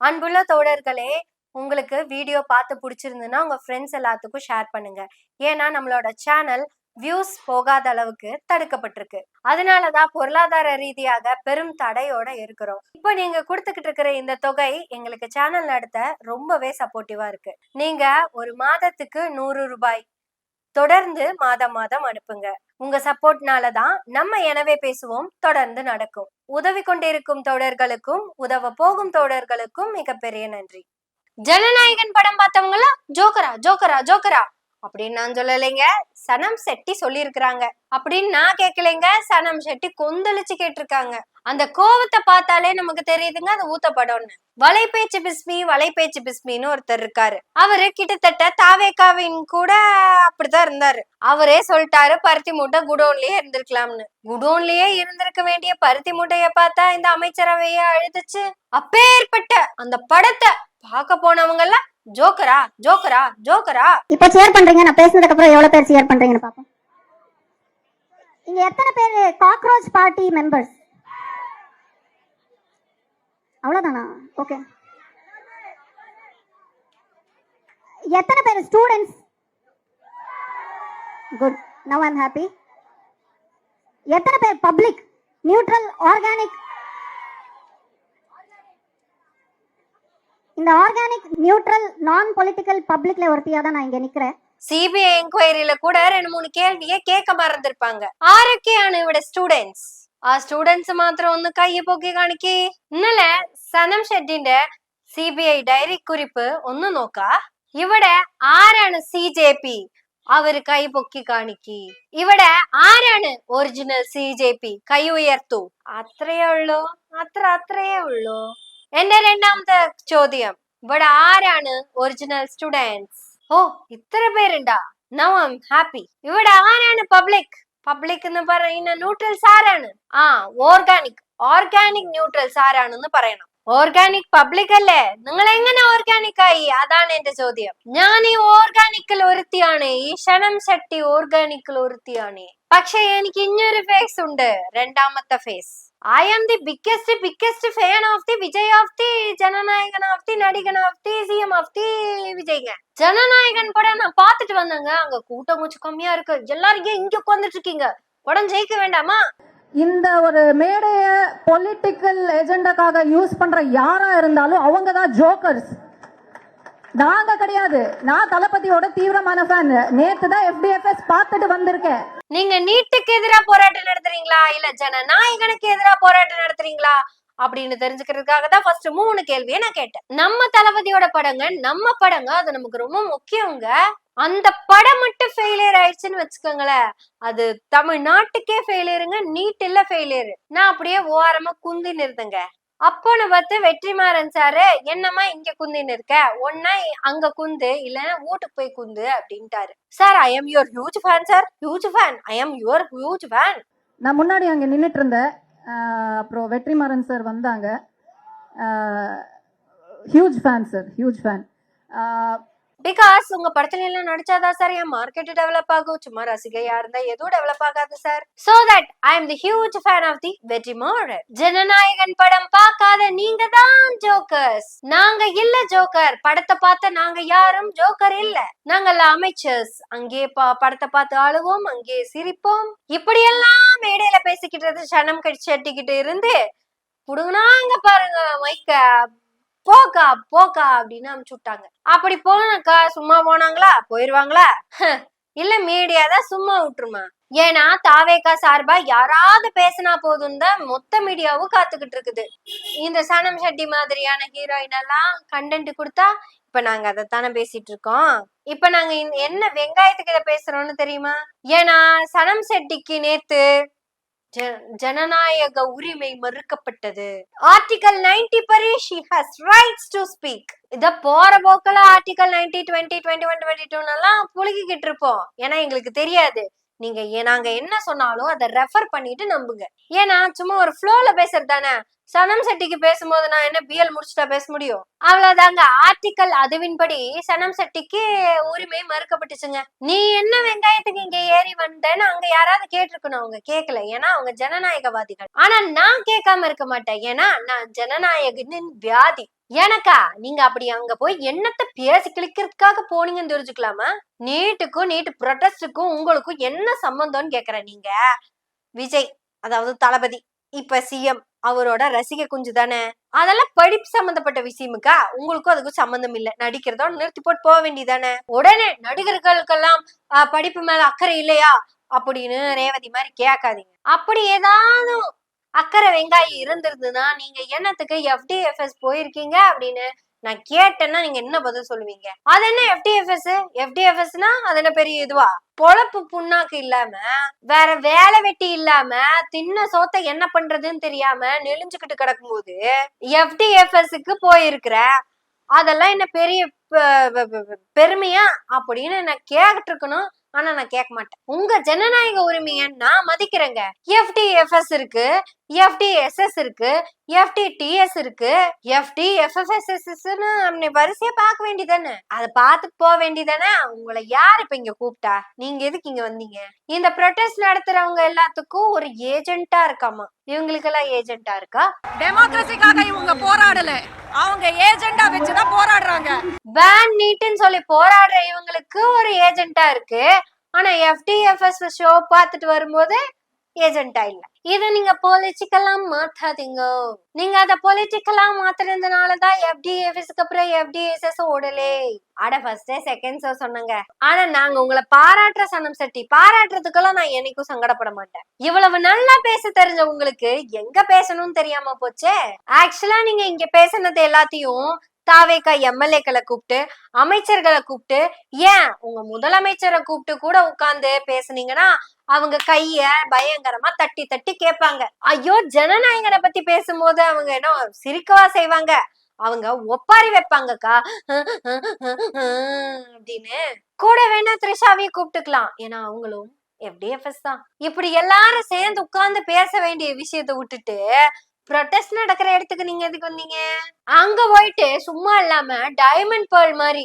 அன்புள்ள தோழர்களே, உங்களுக்கு வீடியோ பார்த்து பிடிச்சிருந்துன்னா உங்க ஃப்ரெண்ட்ஸ் எல்லாத்துக்கும் ஷேர் பண்ணுங்க. ஏன்னா நம்மளோட சேனல் வியூஸ் போகாத அளவுக்கு தடுக்கப்பட்டிருக்கு. அதனாலதான் பொருளாதார ரீதியாக பெரும் தடையோட இருக்கிறோம். இப்ப நீங்க கொடுத்துக்கிட்டு இருக்கிற இந்த தொகை எங்களுக்கு சேனல் நடத்த ரொம்பவே சப்போர்ட்டிவா இருக்கு. நீங்க ஒரு மாதத்துக்கு 100 ரூபாய் தொடர்ந்து மாதம் மாதம் அனுப்புங்க. உங்க சப்போர்ட்னால தான் நம்ம எனவே பேசுவோம் தொடர்ந்து நடக்கும். உதவி கொண்டிருக்கும் தோழர்களுக்கும் உதவ போகும் தோழர்களுக்கும் மிகப்பெரிய நன்றி. ஜனநாயகன் படம் பார்த்தவங்களா ஜோக்கரா ஜோக்கரா ஜோக்கரா அப்படின்னு நான் சொல்லலைங்க, சனம் செட்டி சொல்லியிருக்கிறாங்க. அப்படின்னு நான் கேட்கலைங்க, சனம் செட்டி கொந்தளிச்சு கேட்டிருக்காங்க. அந்த கோவத்தை பார்த்தாலே நமக்கு தெரியுதுங்க அது ஊத்த படம்னு. வலைபேச்சு பிஸ்மின்னு ஒருத்தர் இருக்காரு. அவரு கிட்டத்தட்ட தாவேகாவின் கூட அப்படித்தான் இருந்தாரு. அவரே சொல்லிட்டாரு பருத்தி மூட்டை குடோன்லயே இருந்திருக்கலாம்னு. குடோன்லயே இருந்திருக்க வேண்டிய பருத்தி மூட்டைய பார்த்தா இந்த அமைச்சரவைய அழுதுச்சு. அப்பேற்பட்ட அந்த படத்தை பார்க்க போனவங்க எல்லாம் ஜோக்கரா ஜோக்கரா ஜோக்கரா. இப்ப ஷேர் பண்றீங்க, நான் பேசினதுக்கு அப்புறம் எவ்வளவு பேர் ஷேர் பண்றீங்கன்னு பாப்போம். இங்க எத்தனை பேர் காக்ரோச் பார்ட்டி மெம்பர்ஸ்? அவ்வளவுதானா? ஓகே. எத்தனை பேர் students? Good, now I am happy. எத்தனை பேர் பப்ளிக் நியூட்ரல் ஆர்கானிக்? இந்த ஆர்கானிக் நியூட்ரல் நான் பொலிட்டிக்கல் பப்ளிக்ல ஒருத்தியா தான் நான் இங்க நிக்கிறேன். சிபிஐ என்கொயரியில கூட 2-3 கேள்வியை கேட்க மறந்துருப்பாங்க. ஆரோக்கியான இவட ஸ்டூடெண்ட்ஸ் ஸ்டூடெண்ட்ஸ் மாத்திரம் ഒന്ന് കൈ പൊക്കി കാണിക്കേ. ഇന്നലെ സനം ഷെട്ടിന്റെ സിബിഐ ഡയറി കുറിപ്പ് ഒന്ന് നോക്കാ. ഇവിടെ ആരാണ് CJP? അവര് കൈ പൊക്കി കാണിക്കി. ഇവിടെ ആരാണ് ഒറിജിനൽ CJP? കൈ ഉയർത്തു. അത്രയേ ഉള്ളൂ, അത്രയേ ഉള്ളൂ. എന്റെ രണ്ടാമത്തെ ചോദ്യം, ഇവിടെ ആരാണ് ഒറിജിനൽ സ്റ്റുഡൻസ്? ഓ, ഇത്ര പേരുണ്ടാ. Now I am happy. ഇവിടെ ആരാണ് പബ്ലിക് എന്ന് പറയുന്ന ന്യൂട്രൽസ് ആരാണ്? ഓർഗാനിക് ന്യൂട്രൽസ് ആരാണെന്ന് പറയണം. ഓർഗാനിക് പബ്ലിക് അല്ലേ? നിങ്ങൾ എങ്ങനെ ഓർഗാനിക് ആയി? അതാണ് എന്റെ ചോദ്യം. ഞാൻ ഈ ഓർഗാനിക്കിൽ ഒരുത്തിയാണ്, ഈ ഷണം ശെട്ടി ഓർഗാനിക്കിൽ ഒരുത്തിയാണ്. പക്ഷെ എനിക്ക് ഇഞ്ഞൊരു ഫേസ് ഉണ്ട്, രണ്ടാമത്തെ face. I am the biggest fan of the Vijay of the Jananayagan of the நடிகன் of the CM of the விஜய்ங்க. ஜனநாயகன் படம் நான் பார்த்துட்டு வந்தேங்க. அங்க கூட்டம் கொஞ்சம் கம்மியா இருக்கு. எல்லாரும் இங்க உட்கார்ந்துட்டு இருக்கீங்க. படம் ஜெயிக்க வேண்டாமா? இந்த ஒரு மேடைய பொலிட்டிக்கல் ஏஜெண்டாக்காக யூஸ் பண்ற யாரா இருந்தாலும் அவங்க தான் ஜோக்கர்ஸ். நாங்க கிடையாது. நான் தளபதியோட தீவிரமான ஃபேன். நேத்து தான் FDFS பார்த்துட்டு வந்திருக்கேன். நீங்க நீட்டுக்கு எதிரா போராட்டம் நடத்துறீங்களா இல்ல ஜனநாயகனுக்கு எதிரா போராட்டம் நடத்துறீங்களா அப்படின்னு தெரிஞ்சுக்கிறதுக்காக தான் ஃபர்ஸ்ட் 3 கேள்வியை நான் கேட்டேன். நம்ம தளபதியோட படங்க, நம்ம படங்க, அது நமக்கு ரொம்ப முக்கியங்க. அந்த படம் மட்டும் ஃபெயிலியர் ஆயிடுச்சுன்னு வச்சுக்கோங்களேன், அது தமிழ்நாட்டுக்கே ஃபெயிலியருங்க. நீட் இல்ல ஃபெயிலியர். நான் அப்படியே ஓரமா குந்தின்னு இருந்தேங்க. அப்போன்னு பார்த்து வெற்றிமாறன் சாரு, என்னமா இங்க குந்தின்னு இருக்க, ஒன்னா அங்க குந்து இல்லன்னா வீட்டுக்கு போய் குந்து அப்படின்ட்டாரு. Sir, I am your huge fan sir, huge fan, I am your huge fan. நான் முன்னாடி அங்க நின்றுட்டு இருந்தேன். அப்புறம் வெற்றிமாறன் சார் வந்தாங்க. Huge fan sir, huge fan. Because உங்க படத்துல எல்லாம் நடிச்சாதான் சார் என் மார்க்கெட் டெவலப் ஆகும். சும்மா ரசிகையா இருந்தா எதுவும் டெவலப் ஆகாது sir. So that I am the huge fan of the Vetrimaaran. Jananayagan படம் பார்க்காத நீங்க தான் ஜோக்கர்ஸ். நாங்க இல்ல ஜோக்கர். படத்தை பார்த்த நாங்க யாரும் ஜோக்கர் இல்ல. நாங்கெல்லாம் அமைச்சர்ஸ். அங்கே படத்தை பார்த்து அழுவோம், அங்கே சிரிப்போம். இப்படியெல்லாம் மேடையில பேசிக்கிட்டு சனம் கட்சிக்கிட்டு இருந்து புடுங்கனா இங்க பாருங்க மைக்க போக்கா அப்படின்னு அமுச்சு விட்டாங்க. அப்படி போனாக்கா சும்மா போனாங்களா? போயிருவாங்களா? இல்ல மீடியா தான் சும்மா விட்டுருமா? ஏன்னா தாவேகா சார்பா யாராவது பேசினா போதும் தான் மொத்த மீடியாவும் காத்துக்கிட்டு இருக்குது. இந்த சனம் ஷெட்டி மாதிரியான ஹீரோயின் எல்லாம் கண்டென்ட் கொடுத்தா இப்ப நாங்க அதைத்தானே பேசிட்டு இருக்கோம். இப்ப நாங்க என்ன வெங்காயத்துக்கு இதை பேசுறோம்னு தெரியுமா? ஏன்னா சனம் ஷெட்டிக்கு நேத்து ஜனநாயக உரிமை மறுக்கப்பட்டது. ஆர்டிகல் 90 படி she has rights to speak. இத போற போக்கல ஆர்டிகல் 90, 20, 21, 22 எல்லாம் புழுகிக்கிட்டு இருப்போம். ஏன்னா எங்களுக்கு தெரியாது. நீங்க நாங்க என்ன சொன்னாலும் அதை ரெஃபர் பண்ணிட்டு நம்புங்க. ஏன்னா சும்மா ஒரு ஃப்ளோல பேசுறது தானே. சனம் செட்டிக்கு பேசும்போது நான் என்ன BL முடிச்சுட்டா பேச முடியும்? அவ்வளவுதாங்க. ஆர்டிகல் அதுவின்படி சனம் செட்டிக்கு உரிமை மறுக்கப்பட்டுச்சுங்க. நீ என்ன வெங்காயத்துக்கு இங்க ஏறி வந்தேன்னு அங்க யாராவது கேட்டிருக்கணும். அவங்க கேட்கல. ஏன்னா அவங்க ஜனநாயகவாதிகள். ஆனா நான் கேட்காம இருக்க மாட்டேன். ஏன்னா நான் ஜனநாயகனின் வியாதி. எனக்கா நீங்க அப்படி அங்க போய் என்னத்த பேசி கிளிக்கிறதுக்காக போனீங்கன்னு தெரிஞ்சுக்கலாமா? நீட்டுக்கும் நீட்டு ப்ரொடெஸ்டுக்கும் உங்களுக்கும் என்ன சம்பந்தம்னு கேக்குறேன். நீங்க விஜய் அதாவது தளபதி இப்ப சிஎம் அவரோட ரசிக குஞ்சு தானே, அதெல்லாம் படிப்பு சம்பந்தப்பட்ட விஷயமுக்கா? உங்களுக்கும் அதுக்கும் சம்பந்தம் இல்ல, நடிக்கிறதோட நிறுத்தி போட்டு போக வேண்டியதானே. உடனே நடிகர்களுக்கெல்லாம் படிப்பு மேல அக்கறை இல்லையா அப்படின்னு ரேவதி மாதிரி கேட்காதீங்க. அப்படி ஏதாவது அக்கறை வெங்காயம் இருந்திருந்ததுன்னா நீங்க என்னத்துக்கு FDFS போயிருக்கீங்க அப்படின்னு நான் கேட்டேன்னா நீங்க என்ன பதில் சொல்லுவீங்க? அது என்ன FDFSனா அது என்ன பெரிய இதுவா? பொழப்பு புண்ணாக்கு இல்லாம வேற வேலை வெட்டி இல்லாம தின்ன சோத்த என்ன பண்றதுன்னு தெரியாம நெளிஞ்சுக்கிட்டு கிடக்கும் போது FDFSக்கு போயிருக்கிற, அதெல்லாம் என்ன பெரிய பெருமையா அப்படின்னு நான் கேட்டிருக்கணும். ஆனா நான் கேட்க மாட்டேன். உங்க ஜனநாயக உரிமையை நான் மதிக்கிறேங்க. FDFS இருக்கு, FDSS இருக்கு, FDTS இருக்கு, FDFFSSன்னு வரிசையா பார்க்க வேண்டியதானே, அதை பார்த்துட்டு போக வேண்டியதானே. உங்களை யார் இப்ப இங்க கூப்பிட்டா? நீங்க எதுக்கு இங்க வந்தீங்க? இந்த ப்ரொடெஸ்ட் நடத்துறவங்க எல்லாத்துக்கும் ஒரு ஏஜென்ட்டா இருக்காமா. இவங்களுக்கெல்லாம் ஏஜென்ட்டா இருக்கா? டெமோக்ரஸிக்காக இவங்க போராடல, அவங்க ஏஜெண்டா வச்சுதான் போராடுறாங்க. பேன் நீட்னு சொல்லி போராடுற இவங்களுக்கு ஒரு ஏஜென்ட்டா இருக்கு. ஆனா FDFS ஷோ பார்த்துட்டு வரும்போது ஏஜென்ட்டா இல்ல. இத நீங்க பொலிட்டிக்கலா மாத்தாதீங்க. நீங்க அத பொலிட்டிக்கலா மாத்துறதுனாலதான் FDFSக்கு அப்புறம் FDSS ஓடலே. அட ஃபர்ஸ்டே செகண்ட் ஷோ சொன்னங்க. ஆனா நாங்க உங்களை பாராட்டுற சனம் செட்டி, பாராட்டுறதுக்கெல்லாம் நான் என்னைக்கும் சங்கடப்பட மாட்டேன். இவ்வளவு நல்லா பேச தெரிஞ்ச உங்களுக்கு எங்க பேசணும்னு தெரியாம போச்சே. ஆக்சுவலா நீங்க இங்க பேசினது எல்லாத்தையும் தாவேக்கா எம்எல்ஏக்களை கூப்பிட்டு, அமைச்சர்களை கூப்பிட்டு, ஏன் உங்க முதலமைச்சரை கூப்பிட்டு கூட உட்கார்ந்து பேசுனீங்கன்னா அவங்க கைய பயங்கரமா தட்டி தட்டி கேட்பாங்க. ஐயோ, ஜனநாயகனை பத்தி பேசும்போது அவங்க என்ன சிரிக்கவா செய்வாங்க? அவங்க ஒப்பாரி வைப்பாங்கக்கா அப்படின்னு. கூட வேணா த்ரிஷாவையும் கூப்பிட்டுக்கலாம், ஏன்னா அவங்களும் FDFS தான். இப்படி எல்லாரும் சேர்ந்து உட்கார்ந்து பேச வேண்டிய விஷயத்த விட்டுட்டு ப்ரொடெஸ்ட் நடக்கிற இடத்துக்கு நீங்க எதுக்கு வந்தீங்க? அங்க போயிட்டு சும்மா இல்லாம டைமண்ட் பேர்ல் மாதிரி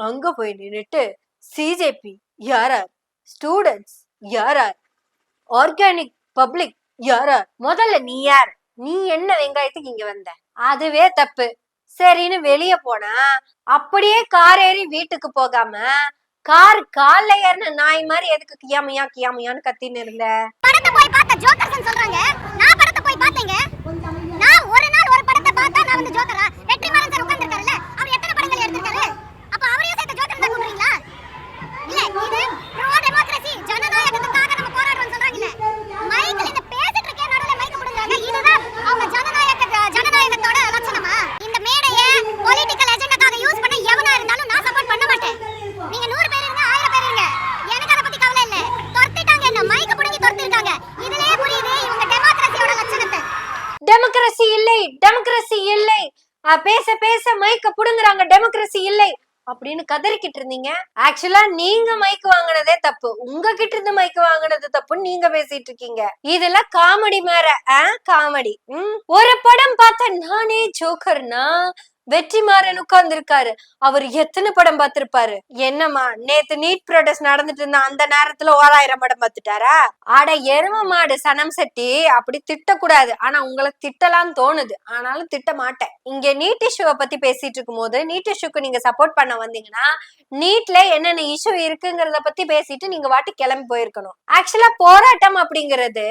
அங்க போய் நின்னுட்டு CJP யாரார், ஸ்டூடெண்ட்ஸ் யாரார், ஆர்கானிக் பப்ளிக் யாரார், முதல்ல நீ யார், நீ என்ன வெங்காயத்துக்கு இங்க வந்த? அதுவே தப்பு. சரின்னு வெளிய போனா அப்படியே கார் ஏறி வீட்டுக்கு போகாம கார் கால்ல ஏறின நாய் மாதிரி எதுக்கு கியாமையா கியாமையான்னு கத்தின்னு இருந்த? படத்தை போய் பார்த்த ஜோக்கர்ஸ் சொல்றாங்க. நான் படத்தை போய் பார்த்தேங்க. நான் ஒரு நாள் ஒரு படத்தை பார்த்தா நான் வந்து ஜோக்கரா? வெற்றிமாறன் சார் உட்கார்ந்திருக்காருல்ல, அவர் எத்தனை படங்கள் எடுத்திருக்காரு? அப்ப அவரையும் சேர்த்து ஜோக்கர் தான் கூப்பிடுறீங்களா? இல்ல, இது ப்ரோ டெமோக்ரஸி, ஜனநாயகத்துக்காக நம்ம போராடுறோம்னு சொல்றாங்கல்ல. மைக்ல இந்த பேசிட்டு இருக்கே நடுவுல மைக் புடுங்கறாங்க. இதுதான் அவங்க ஜனநாயகத்தோட லட்சணமா? இந்த மேடையை பொலிட்டிக்கல் எஜெண்டாக்காக யூஸ் பண்ண எவனா இருந்தாலும் நான் சப்போர்ட் பண்ண மாட்டேன். நீங்க 100 பேர் இருங்க, 1000 பேர் இருங்க, எனக்கு அத பத்தி கவலை இல்ல. தொர்த்திட்டாங்க, என்ன மைக் புடுங்கி தொர்த்திட்டாங்க. இதுலயே புரியுது இவங்க டெமோக்ரஸியோட லட்சணத்தை. டெமோக்ரஸி இல்லை, டெமோக்ரஸி இல்லை, பேச பேச மைக்க புடுங்குறாங்க, டெமோக்ரஸி இல்லை அப்படின்னு கதறிக்கிட்டு இருந்தீங்க. ஆக்சுவலா நீங்க மைக் வாங்கினதே தப்பு, உங்ககிட்ட இருந்து மைக் வாங்கினது தப்புன்னு நீங்க பேசிட்டு இருக்கீங்க. இதுல காமெடி மேற காமெடி. ஒரு படம் பார்த்த நானே ஜோக்கர்னா வெற்றிமாறன் உட்கார்ந்து இருக்காரு. அவர் எத்தனை படம் பார்த்திருப்பாரு? என்னம்மா நேத்து நீட் ப்ரொடெஸ்ட் நடந்துட்டு இருந்தா அந்த நேரத்துல 1000 படம் பார்த்துட்டாரா? அட எரும மாடு சனம் செட்டி, அப்படி திட்டக்கூடாது. ஆனா உங்களை திட்டலான்னு தோணுது, ஆனாலும் திட்ட மாட்டேன். இங்க நீட் இஷ்யூவை பத்தி பேசிட்டு இருக்கும் போது நீட் இஷ்யூக்கு நீங்க சப்போர்ட் பண்ண வந்தீங்கன்னா நீட்ல என்னென்ன இஷ்யூ இருக்குங்கிறத பத்தி பேசிட்டு நீங்க வாட்டி கிளம்பி போயிருக்கணும். ஆக்சுவலா போராட்டம் அப்படிங்கிறது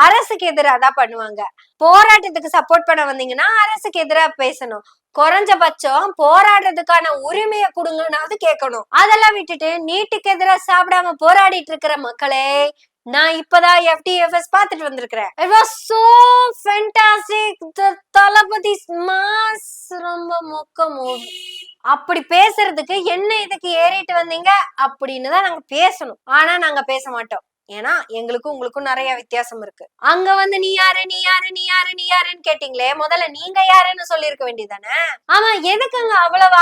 அரசுக்கு எதிராக தான் பண்ணுவாங்க. போராட்டத்துக்கு சப்போர்ட் பண்ண வந்தீங்கன்னா அரசுக்கு எதிராக பேசணும். குறைஞ்சபட்சம் போராடுறதுக்கான உரிமையை கொடுங்கன்னாவது கேட்கணும். அதெல்லாம் விட்டுட்டு நீட்டுக்கு எதிராக சாப்பிடாம போராடிட்டு இருக்கிற மக்களே, நான் இப்பதான் FDFS பார்த்துட்டு வந்திருக்கிறேன். It was so fantastic. The Thalapathy mass, ரொம்ப மொக்க மூவி. அப்படி பேசுறதுக்கு என்ன இதுக்கு ஏறிட்டு வந்தீங்க அப்படின்னு தான் நாங்க பேசணும். ஆனா நாங்க பேச மாட்டோம், ஏன்னா எங்களுக்கும் உங்களுக்கும் நிறைய வித்தியாசம் இருக்கு. அங்க வந்து நீ யாரு நீ யாரு நீ யாரு நீ யாருன்னு கேட்டீங்களே, முதல்ல நீங்க யாருன்னு சொல்லிருக்க வேண்டியதானே. ஆமா, எதுக்குங்க அவ்வளவு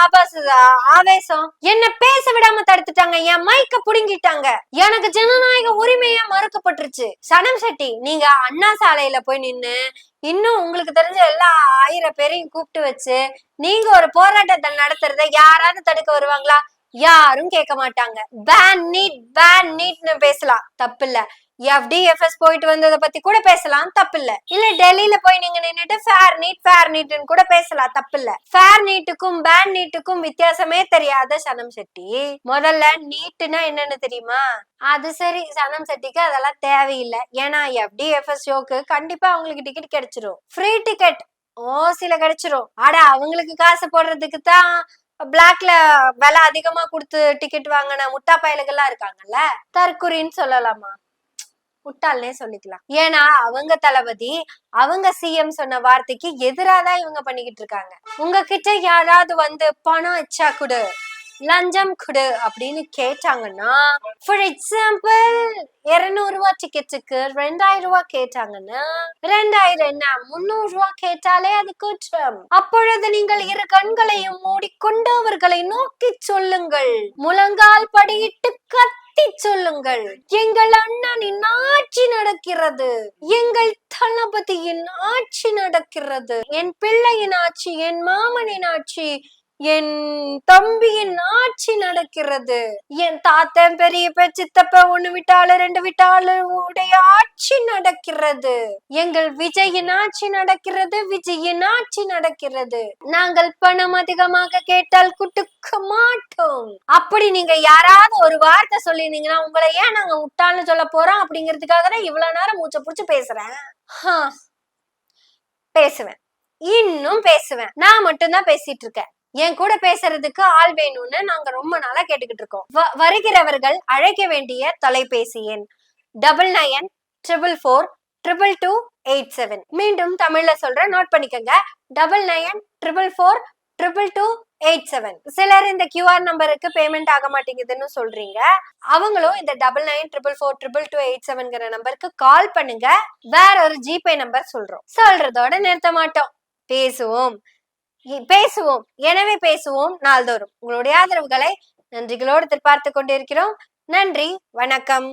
ஆவேசம்? என்ன பேச விடாம தடுத்துட்டாங்க, என் மைக்க புடுங்கிட்டாங்க, எனக்கு ஜனநாயக உரிமையா மறுக்கப்பட்டுருச்சு. சனம் செட்டி, நீங்க அண்ணா சாலையில போய் நின்னு இன்னும் உங்களுக்கு தெரிஞ்ச எல்லா 1000 பேரையும் கூப்பிட்டு வச்சு நீங்க ஒரு போராட்டத்தை நடத்துறத யாராவது தடுக்க வருவாங்களா? யாரும் கேட்க மாட்டாங்க. பேன் நீட்னு பேசலாம், தப்பு இல்ல. FDFS போயிட்டு வந்ததை பத்தி கூட பேசலாம், தப்பில்ல. இல்ல டெல்லியில போய் நீங்க நின்னுட்டு ஃபேர் நீட்னு கூட பேசலாம், தப்பில்ல. ஃபேர் நீட்டுக்கும் பேன் நீட்டுக்கும் வித்தியாசமே தெரியாத சனம் செட்டி முதல்ல நீட்டுனா என்னன்னு தெரியுமா? அது சரி, சனம் செட்டிக்கு அதெல்லாம் தேவையில்லை. ஏன்னா FDFS ஷோக்கு கண்டிப்பா அவங்களுக்கு டிக்கெட் கிடைச்சிரும், ஃப்ரீ டிக்கெட் ஓசில கிடைச்சிரும். அட அவங்களுக்கு காசு போடுறதுக்கு தான் பிளாக்ல விலை அதிகமா கொடுத்து டிக்கெட் வாங்கின முட்டா பயலுகள்லாம் இருக்காங்கல்ல, தற்குறின்னு சொல்லலாமா, முட்டாள்னே சொல்லிக்கலாம். ஏன்னா அவங்க தளபதி அவங்க சிஎம் சொன்ன வார்த்தைக்கு எதிராதான் இவங்க பண்ணிக்கிட்டு இருக்காங்க. உங்ககிட்ட யாராவது வந்து பணம் எச்சா கொடு, லஞ்சம் கொடு அப்படின்னு கேட்டாங்கன்னா, ஃபார் எக்ஸாம்பிள் 200 ரூபாய் டிக்கெட்டுக்கு 2000 ரூபாய் கேட்டாங்கன்னா, 2000 என்ன 300 ரூபாய் கேட்டாலே அது குற்றம். அப்பொழுது நீங்கள் இரு கண்களையும் மூடிக்கொண்டு அவர்களை நோக்கி சொல்லுங்கள், முழங்கால் படியிட்டு கத்தி சொல்லுங்கள், எங்கள் அண்ணனின் ஆட்சி நடக்கிறது, எங்கள் தளபதியின் ஆட்சி நடக்கிறது, என் பிள்ளையின் ஆட்சி, என் மாமனின் ஆட்சி, என் தம்பியின் ஆட்சி நடக்கிறது, என் தாத்தன் பெரியப்ப சித்தப்ப ஒண்ணு விட்டாலு 2 விட்டாலு உடைய ஆட்சி நடக்கிறது, எங்கள் விஜயின் ஆட்சி நடக்கிறது, விஜயின் ஆட்சி நடக்கிறது, நாங்கள் பணம் அதிகமாக கேட்டால் குட்டுக்க மாட்டோம். அப்படி நீங்க யாராவது ஒரு வார்த்தை சொல்லிருந்தீங்கன்னா உங்களை ஏன் நாங்க முட்டாள்னு சொல்ல போறோம் அப்படிங்கிறதுக்காக தான் இவ்வளவு நேரம் மூச்சை புடிச்சு பேசுறேன். பேசுவேன், இன்னும் பேசுவேன். நான் மட்டும்தான் பேசிட்டு இருக்கேன். என் கூட பேசுறதுக்கு ஆள் வேணும்னு நாங்க ரொம்ப நாளா கேட்டுக்கிட்டு இருக்கோம். வருகிறவர்கள் அழைக்க வேண்டிய தொலைபேசி எண் 9944442287. மீண்டும் தமிழ்ல சொல்றேன், நோட் பண்ணிக்கங்க. 9944442287. சிலர் இந்த QR நம்பருக்கு பேமெண்ட் ஆக மாட்டேங்குதுன்னு சொல்றீங்க. அவங்களும் இந்த 9944442287 நம்பருக்கு கால் பண்ணுங்க. வேற ஒரு ஜிபே நம்பர் சொல்றதோட நிறுத்த மாட்டோம். பேசுவோம், எனவே பேசுவோம் நாள்தோறும். உங்களுடைய ஆதரவுகளை நன்றிகளோடு எதிர்பார்த்து கொண்டிருக்கிறோம். நன்றி, வணக்கம்.